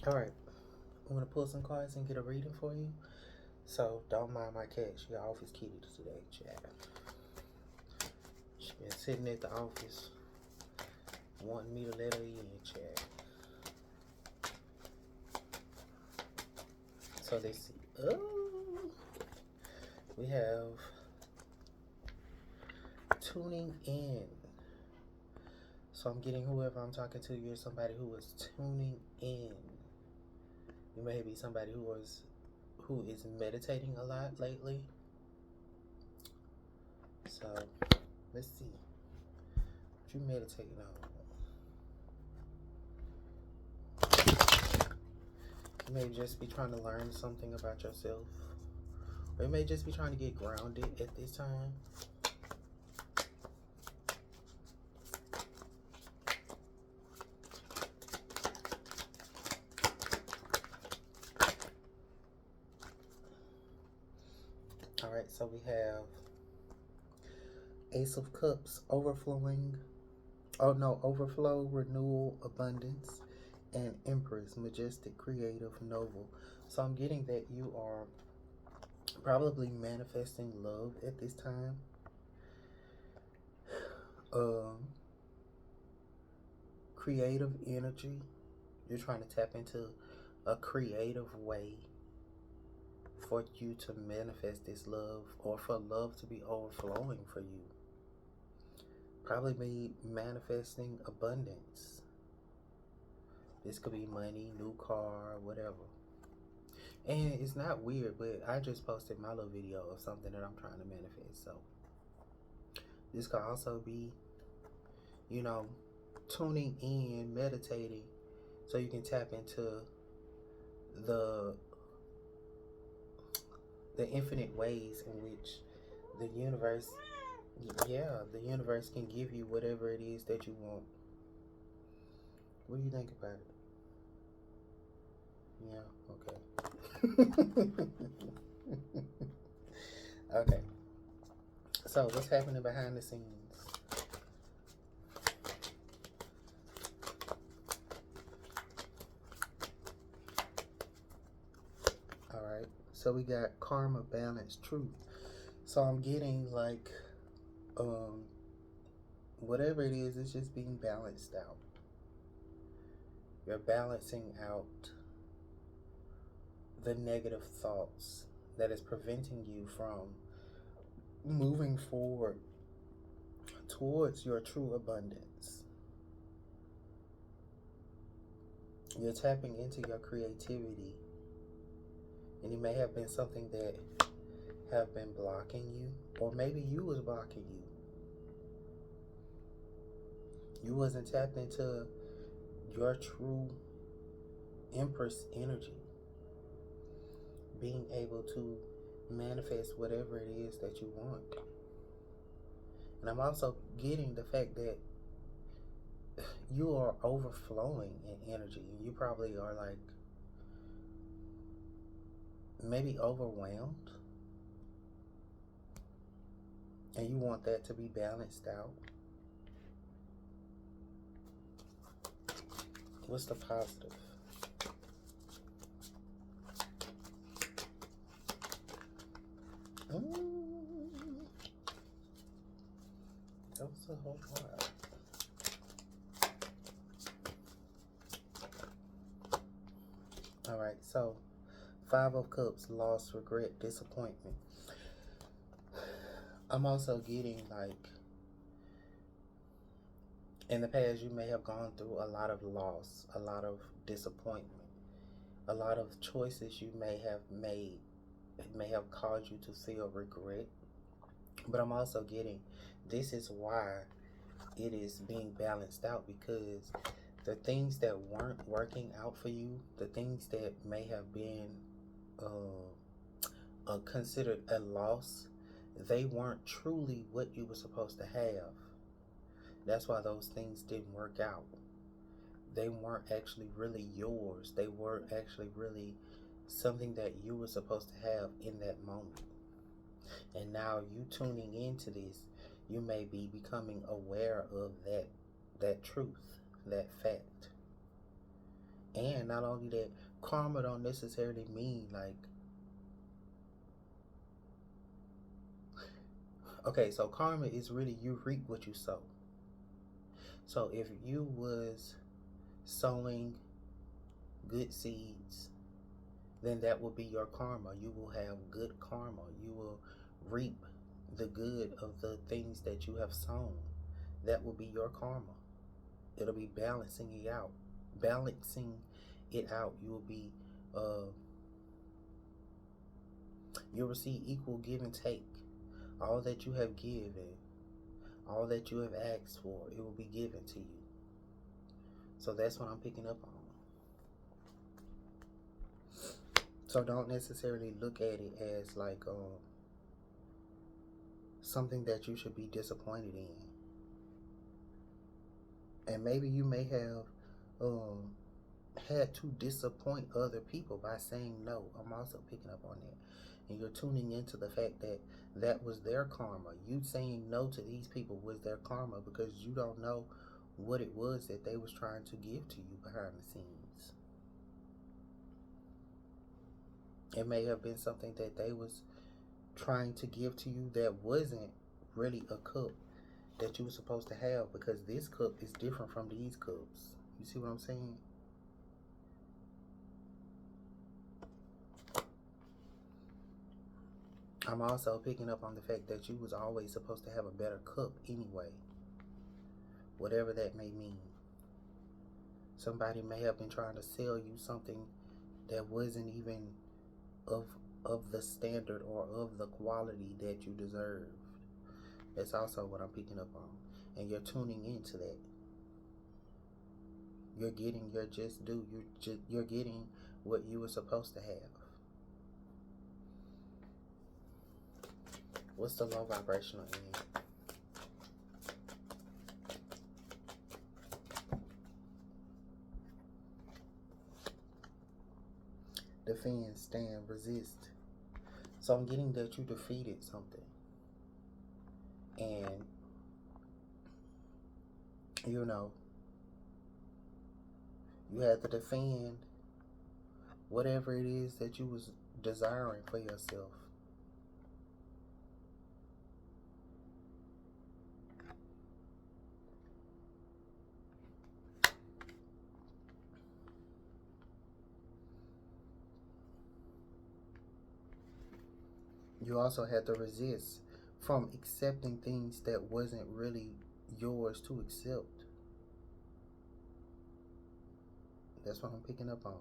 Alright, I'm going to pull some cards and get a reading for you. So, don't mind my cat. She office kitty today, chat. She been sitting at the office wanting me to let her in, chat. So, they see. Oh, we have tuning in. So, I'm getting whoever I'm talking to, you're somebody who is tuning in. You may be somebody who is meditating a lot lately. So, let's see. What you meditating on? You may just be trying to learn something about yourself. Or you may just be trying to get grounded at this time. Alright, so we have Ace of Cups, overflowing. Oh no, overflow, renewal, abundance, and Empress, majestic, creative, noble. So I'm getting that you are probably manifesting love at this time. Creative energy. You're trying to tap into a creative way for you to manifest this love, or for love to be overflowing for you. Probably be manifesting abundance. This could be money, new car, whatever. And it's not weird, but I just posted my little video of something that I'm trying to manifest. So this could also be, you know, tuning in, meditating, so you can tap into the infinite ways in which the universe, the universe can give you whatever it is that you want. What do you think about it? Yeah, okay. Okay. So what's happening behind the scenes? Alright. So we got karma, balance, truth. So I'm getting like whatever it is, it's just being balanced out. You're balancing out the negative thoughts that is preventing you from moving forward towards your true abundance. You're tapping into your creativity, and it may have been something that have been blocking you, or maybe you was blocking you. You wasn't tapped into your true Empress energy, being able to manifest whatever it is that you want. And I'm also getting the fact that you are overflowing in energy. You probably are like maybe overwhelmed, and you want that to be balanced out. What's the positive? That was a whole lot. Alright, so Five of Cups, loss, regret, disappointment. I'm also getting like, in the past you may have gone through a lot of loss, a lot of disappointment, a lot of choices you may have made. It may have caused you to feel regret. But I'm also getting, this is why it is being balanced out, because the things that weren't working out for you, the things that may have been considered a loss, they weren't truly what you were supposed to have. That's why those things didn't work out. They weren't actually really yours. They weren't actually really something that you were supposed to have in that moment. And now you tuning into this, you may be becoming aware of that truth, that fact. And not only that, karma don't necessarily mean like, okay, so karma is really you reap what you sow. So if you was sowing good seeds, then that will be your karma. You will have good karma. You will reap the good of the things that you have sown. That will be your karma. It'll be balancing it out. Balancing it out. You will be you'll receive equal give and take. All that you have given, all that you have asked for, it will be given to you. So that's what I'm picking up on. So don't necessarily look at it as like something that you should be disappointed in. And maybe you may have had to disappoint other people by saying no. I'm also picking up on that. And you're tuning into the fact that that was their karma. You saying no to these people was their karma because you don't know what it was that they was trying to give to you behind the scenes. It may have been something that they was trying to give to you that wasn't really a cup that you were supposed to have, because this cup is different from these cups. You see what I'm saying? I'm also picking up on the fact that you was always supposed to have a better cup anyway. Whatever that may mean. Somebody may have been trying to sell you something that wasn't even of the standard or of the quality that you deserved. That's also what I'm picking up on. And you're tuning into that. You're getting your just due. You're getting what you were supposed to have. What's the low vibrational end? Defend, stand, resist. So I'm getting that you defeated something. And, you know, you had to defend whatever it is that you was desiring for yourself. You also had to resist from accepting things that wasn't really yours to accept. That's what I'm picking up on.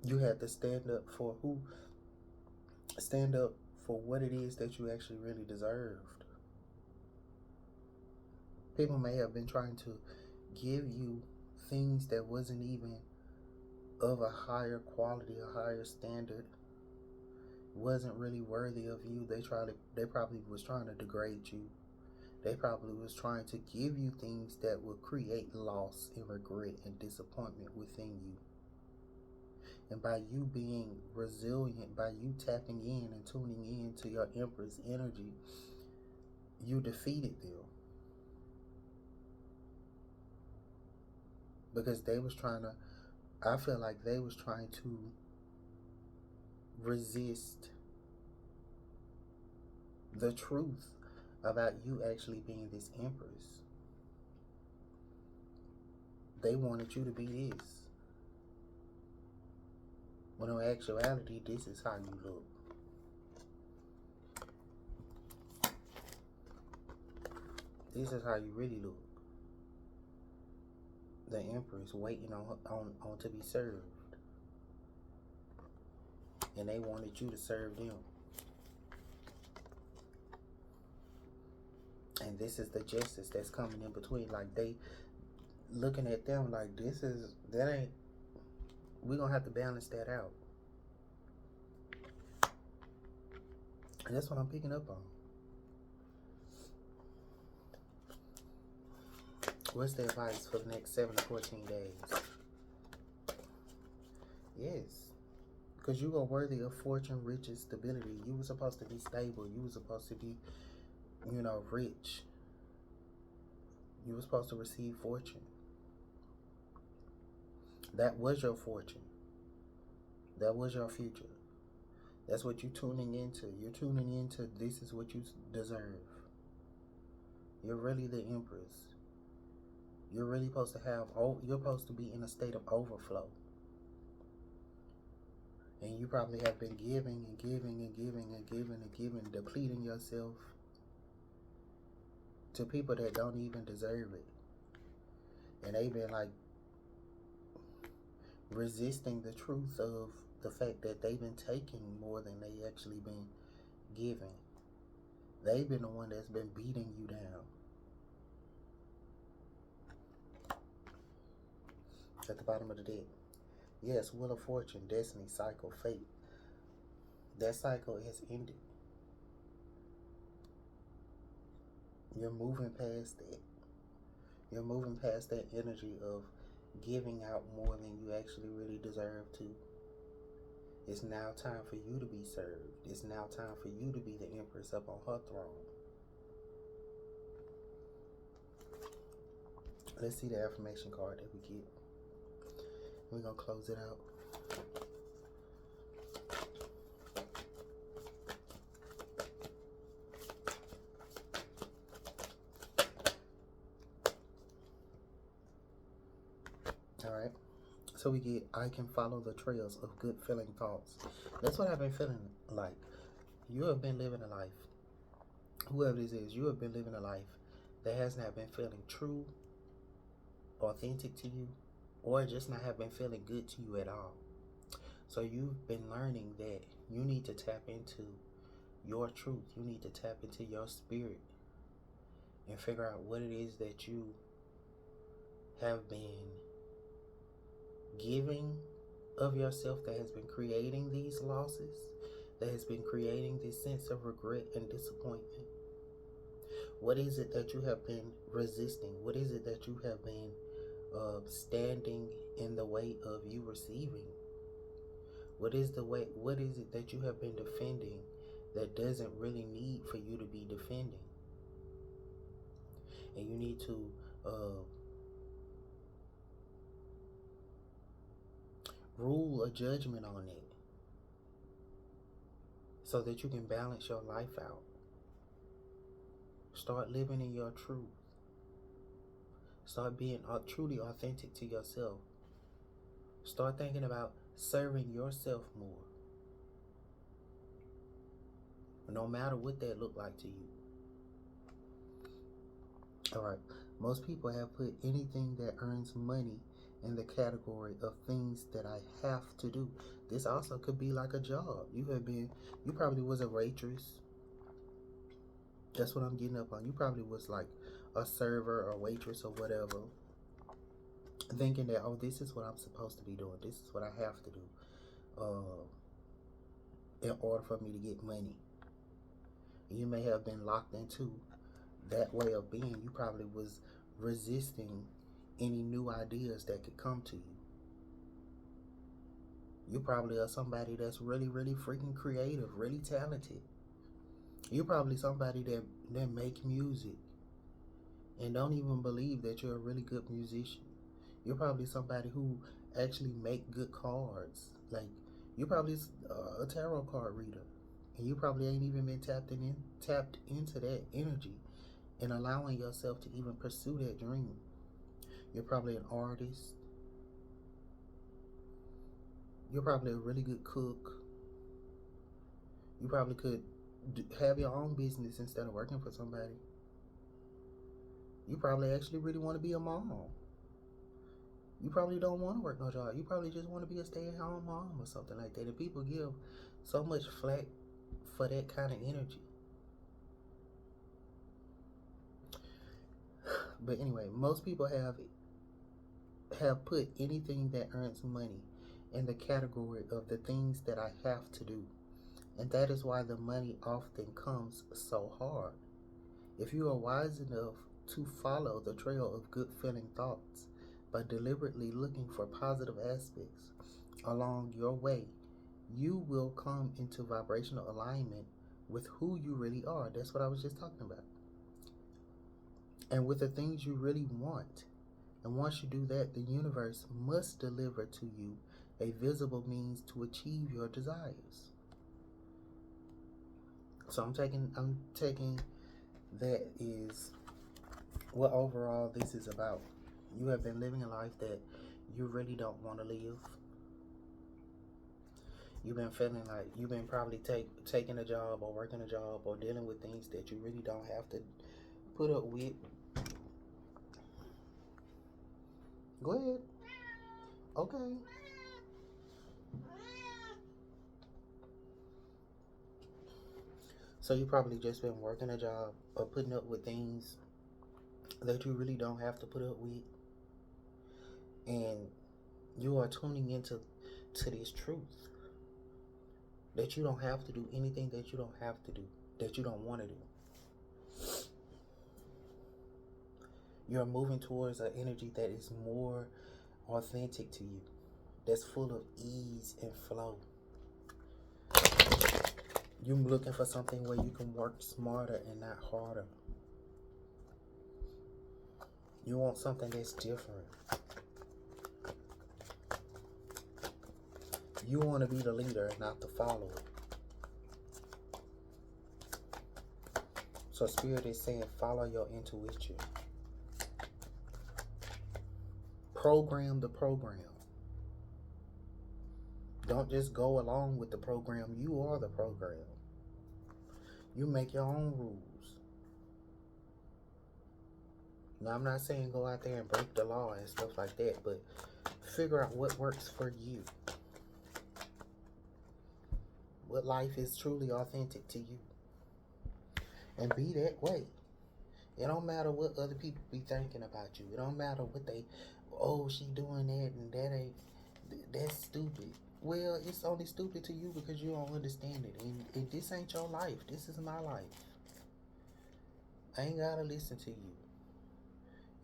You had to stand up for what it is that you actually really deserved. People may have been trying to give you things that wasn't even of a higher quality, a higher standard, wasn't really worthy of you. They probably was trying to degrade you. They probably was trying to give you things that would create loss and regret and disappointment within you. And by you being resilient, by you tapping in and tuning in to your Empress energy, you defeated them. Because I feel like they was trying to resist the truth about you actually being this Empress. They wanted you to be this. When in actuality, this is how you look. This is how you really look. The Empress waiting on to be served. And they wanted you to serve them. And this is the justice that's coming in between. Like, they looking at them like, we're gonna have to balance that out. And that's what I'm picking up on. What's the advice for the next 7 to 14 days? Yes. Because you are worthy of fortune, riches, stability. You were supposed to be stable. You were supposed to be, rich. You were supposed to receive fortune. That was your fortune. That was your future. That's what you're tuning into. You're tuning into this is what you deserve. You're really the Empress. You're really supposed to have, you're supposed to be in a state of overflow. And you probably have been giving and giving and giving and giving and giving, depleting yourself to people that don't even deserve it. And they've been like resisting the truth of the fact that they've been taking more than they actually been giving. They've been the one that's been beating you down. At the bottom of the deck. Yes, Wheel of Fortune, Destiny, Cycle, Fate. That cycle has ended. You're moving past that. You're moving past that energy of giving out more than you actually really deserve to. It's now time for you to be served. It's now time for you to be the Empress up on her throne. Let's see the affirmation card that we get. We're going to close it out. Alright. So we get, I can follow the trails of good feeling thoughts. That's what I've been feeling like. You have been living a life. Whoever this is, you have been living a life that has not been feeling true, authentic to you, or just not have been feeling good to you at all. So you've been learning that you need to tap into your truth. You need to tap into your spirit and figure out what it is that you have been giving of yourself that has been creating these losses, that has been creating this sense of regret and disappointment. What is it that you have been resisting? What is it that you have been standing in the way of you receiving? What is it that you have been defending that doesn't really need for you to be defending? And you need to rule a judgment on it so that you can balance your life out. Start living in your truth. Start being truly authentic to yourself. Start thinking about serving yourself more. No matter what that look like to you. Alright. Most people have put anything that earns money in the category of things that I have to do. This also could be like a job. You probably was a waitress. That's what I'm getting up on. You probably was like a server or waitress or whatever, thinking that, oh, this is what I'm supposed to be doing. This is what I have to do in order for me to get money. You may have been locked into that way of being. You probably was resisting any new ideas that could come to you. You probably are somebody that's really, really freaking creative, really talented. You're probably somebody that make music and don't even believe that you're a really good musician. You're probably somebody who actually make good cards. Like, you're probably a tarot card reader, and you probably ain't even been tapped into that energy and allowing yourself to even pursue that dream. You're probably an artist. You're probably a really good cook. You probably could have your own business instead of working for somebody. You probably actually really want to be a mom. You probably don't want to work no job. You probably just want to be a stay-at-home mom or something like that. And people give so much flack for that kind of energy. But anyway, most people have put anything that earns money in the category of the things that I have to do. And that is why the money often comes so hard. If you are wise enough to follow the trail of good feeling thoughts by deliberately looking for positive aspects along your way, you will come into vibrational alignment with who you really are. That's what I was just talking about. And with the things you really want And once you do that, the universe must deliver to you a visible means to achieve your desires. So I'm taking that is what overall this is about. You have been living a life that you really don't want to live. You've been feeling like you've been probably taking a job or working a job or dealing with things that you really don't have to put up with. Go ahead. Okay. So you probably just been working a job or putting up with things that you really don't have to put up with, and you are tuning into this truth that you don't have to do anything that you don't have to do, that you don't want to do. You're moving towards an energy that is more authentic to you, that's full of ease and flow. You're looking for something where you can work smarter and not harder. You want something that's different. You want to be the leader, not the follower. So Spirit is saying, follow your intuition. Program the program. Don't just go along with the program. You are the program. You make your own rules. Now, I'm not saying go out there and break the law and stuff like that, but figure out what works for you. What life is truly authentic to you. And be that way. It don't matter what other people be thinking about you. It don't matter what they, oh, she doing that and that ain't, that's stupid. Well, it's only stupid to you because you don't understand it. And this ain't your life. This is my life. I ain't gotta listen to you.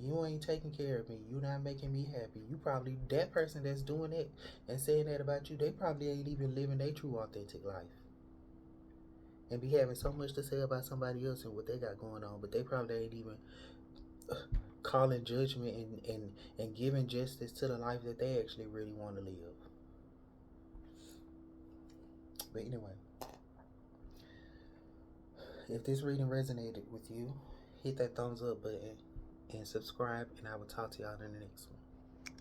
You ain't taking care of me. You not making me happy. You probably, that person that's doing it and saying that about you, they probably ain't even living their true authentic life. And be having so much to say about somebody else and what they got going on, but they probably ain't even calling judgment and giving justice to the life that they actually really want to live. But anyway, if this reading resonated with you, hit that thumbs up button and subscribe, and I will talk to y'all in the next one.